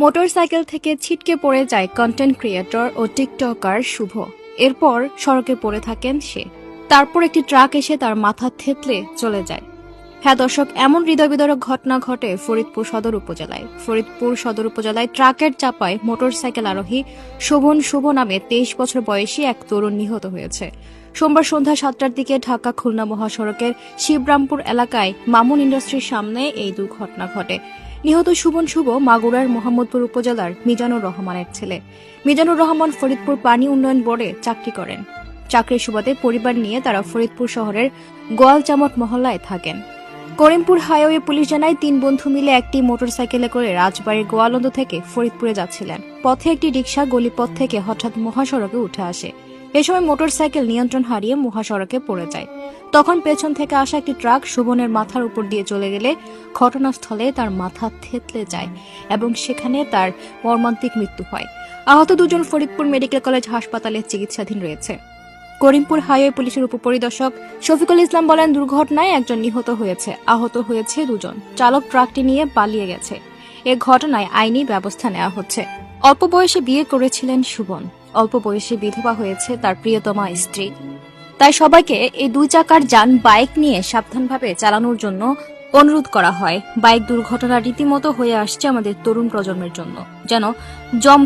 Motorcycle থেকে ছিটকে পড়ে যায় কন্টেন্ট ক্রিয়েটর ও টিকটকার শুভ। এরপর সড়কে পড়ে থাকেন সে। তারপর একটি ট্রাক এসে তার মাথা থেতলে চলে যায়। হ্যাঁ দর্শক, এমন হৃদয়বিদারক ঘটনা ঘটে ফরিদপুর সদর উপজেলায় ট্রাকের চাপায় মোটরসাইকেল আরোহী শোভন শুভ নামে 23 বছর বয়সী এক তরুণ নিহত হয়েছে। সোমবার সন্ধ্যা 7টার দিকে ঢাকা খুলনা মহাসড়কের শিবরামপুর এলাকায় মামুন ইন্ডাস্ট্রির সামনে এই দুর্ঘটনা ঘটে। নিহত শুভন শুভ মাগুরার মোহাম্মদপুর উপজেলার মিজানুর রহমানের ছেলে। মিজানুর রহমান ফরিদপুর পানি উন্নয়ন বোর্ডে চাকরি করেন। চাকরির সুবাদে পরিবার নিয়ে তারা ফরিদপুর শহরের গোয়ালচামট মহল্লায় থাকেন। করিমপুর হাইওয়ে পুলিশ জানায় 3 বন্ধু মিলে একটি মোটরসাইকেলে করে রাজবাড়ির গোয়ালন্দ থেকে ফরিদপুরে যাচ্ছিলেন। পথে একটি রিকশা গলিপথ থেকে হঠাৎ মহাসড়কে উঠে আসে। এ সময় মোটরসাইকেল নিয়ন্ত্রণ হারিয়ে মহাসড়কে পড়ে যায়। তখন পেছন থেকে আসা একটি ট্রাক শুভনের মাথার উপর দিয়ে চলে গেলে ঘটনাস্থলে তার মাথা থেতলে যায় এবং সেখানে তার মর্মান্তিক মৃত্যু হয়। আহত দুজন ফরিদপুর মেডিকেল কলেজ হাসপাতালে চিকিৎসাধীন রয়েছে। করিমপুর হাইওয়ে পুলিশের উপপরিদর্শক শফিকুল ইসলাম বলেন, দুর্ঘটনায় একজন নিহত হয়েছে, আহত হয়েছে 2 জন। চালক ট্রাকটি নিয়ে পালিয়ে গেছে। এ ঘটনায় আইনি ব্যবস্থা নেওয়া হচ্ছে। অল্প বয়সে বিয়ে করেছিলেন শুভন। অল্প বয়সে বিধবা হয়েছে তার প্রিয়তমা স্ত্রী। তাই সবাইকে এই 2 চাকার যান বাইক নিয়ে সাবধানভাবে চালানোর জন্য অনুরোধ করা হয়। বাইক দুর্ঘটনা রীতিমতো হয়ে আসছে আমাদের তরুণ প্রজন্মের জন্য, যেন